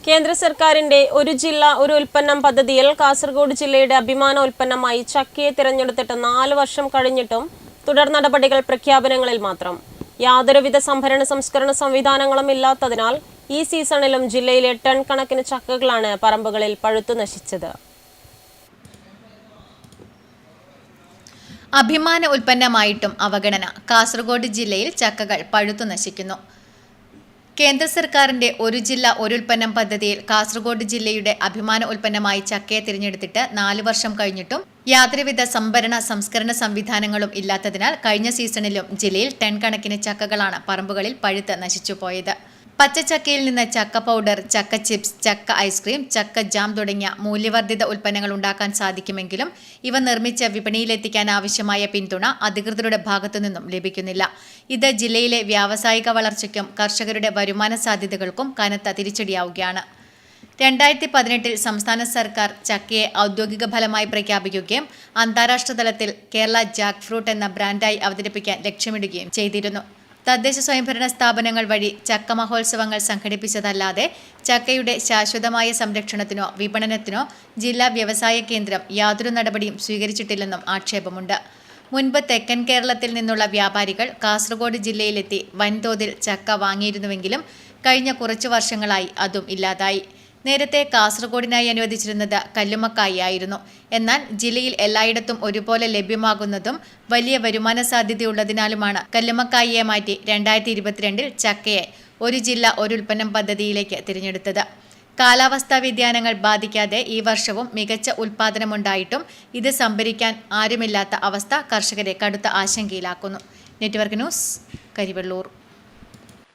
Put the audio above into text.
കേന്ദ്ര സർക്കാരിന്റെ ഒരു ജില്ല ഒരു ഉൽപ്പന്നം പദ്ധതിയിൽ കാസർഗോഡ് ജില്ലയുടെ അഭിമാന ഉൽപ്പന്നമായി ചക്കയെ തിരഞ്ഞെടുത്തിട്ട് 4 വർഷം കഴിഞ്ഞിട്ടും തുടർ നടപടികൾ പ്രഖ്യാപനങ്ങളിൽ മാത്രം. യാതൊരുവിധ സംഭരണ സംസ്കരണ സംവിധാനങ്ങളും ഇല്ലാത്തതിനാൽ ഈ സീസണിലും ജില്ലയിലെ ടൺ കണക്കിന് ചക്കകളാണ് പറമ്പുകളിൽ പഴുത്തു നശിച്ചത്. അഭിമാന ഉൽപ്പന്നമായിട്ടും അവഗണന. കാസർഗോഡ് ജില്ലയിൽ ചക്കകൾ പഴുത്തു നശിക്കുന്നു. കേന്ദ്ര സർക്കാരിന്റെ ഒരു ജില്ല ഒരു ഉൽപ്പന്നം പദ്ധതിയിൽ കാസർഗോഡ് ജില്ലയുടെ അഭിമാന ഉൽപ്പന്നമായി ചക്കയെ തിരഞ്ഞെടുത്തിട്ട് 4 വർഷം കഴിഞ്ഞിട്ടും യാതൊരുവിധ സംഭരണ സംസ്കരണ സംവിധാനങ്ങളും ഇല്ലാത്തതിനാൽ കഴിഞ്ഞ സീസണിലും ജില്ലയിൽ ടൺ കണക്കിന് ചക്കകളാണ് പറമ്പുകളിൽ പഴുത്ത് നശിച്ചുപോയത്. പച്ചച്ചക്കയിൽ നിന്ന് ചക്ക പൗഡർ, ചക്ക ചിപ്സ്, ചക്ക ഐസ്ക്രീം, ചക്ക ജാം തുടങ്ങിയ മൂല്യവർദ്ധിത ഉൽപ്പന്നങ്ങൾ ഉണ്ടാക്കാൻ സാധിക്കുമെങ്കിലും ഇവ നിർമ്മിച്ച് വിപണിയിലെത്തിക്കാൻ ആവശ്യമായ പിന്തുണ അധികൃതരുടെ ഭാഗത്തുനിന്നും ലഭിക്കുന്നില്ല. ഇത് ജില്ലയിലെ വ്യാവസായിക വളർച്ചയ്ക്കും കർഷകരുടെ വരുമാന സാധ്യതകൾക്കും കനത്ത തിരിച്ചടിയാവുകയാണ്. 2018 സംസ്ഥാന സർക്കാർ ചക്കയെ ഔദ്യോഗിക ഫലമായി പ്രഖ്യാപിക്കുകയും അന്താരാഷ്ട്ര തലത്തിൽ കേരള ജാക്ക് ഫ്രൂട്ട് എന്ന ബ്രാൻഡായി അവതരിപ്പിക്കാൻ ലക്ഷ്യമിടുകയും ചെയ്തിരുന്നു. തദ്ദേശ സ്വയംഭരണ സ്ഥാപനങ്ങൾ വഴി ചക്ക മഹോത്സവങ്ങൾ സംഘടിപ്പിച്ചതല്ലാതെ ചക്കയുടെ ശാശ്വതമായ സംരക്ഷണത്തിനോ വിപണനത്തിനോ ജില്ലാ വ്യവസായ കേന്ദ്രം യാതൊരു നടപടിയും സ്വീകരിച്ചിട്ടില്ലെന്നും ആക്ഷേപമുണ്ട്. മുൻപ് തെക്കൻ കേരളത്തിൽ നിന്നുള്ള വ്യാപാരികൾ കാസർഗോഡ് ജില്ലയിലെത്തി വൻതോതിൽ ചക്ക വാങ്ങിയിരുന്നുവെങ്കിലും കഴിഞ്ഞ കുറച്ചു വർഷങ്ങളായി അതും ഇല്ലാതായി. നേരത്തെ കാസർഗോഡിനായി അനുവദിച്ചിരുന്നത് കല്ലുമ്മക്കായി ആയിരുന്നു. എന്നാൽ ജില്ലയിൽ എല്ലായിടത്തും ഒരുപോലെ ലഭ്യമാകുന്നതും വലിയ വരുമാന സാധ്യതയുള്ളതിനാലുമാണ് കല്ലുമ്മക്കായിയെ മാറ്റി 2022 ചക്കയെ ഒരു ജില്ല ഒരു ഉൽപ്പന്നം പദ്ധതിയിലേക്ക് തിരഞ്ഞെടുത്തത്. കാലാവസ്ഥാ വ്യതിയാനങ്ങൾ ബാധിക്കാതെ ഈ വർഷവും മികച്ച ഉൽപ്പാദനമുണ്ടായിട്ടും ഇത് സംഭരിക്കാൻ ആരുമില്ലാത്ത അവസ്ഥ കർഷകരെ കടുത്ത ആശങ്കയിലാക്കുന്നു. Network news, Karivellur.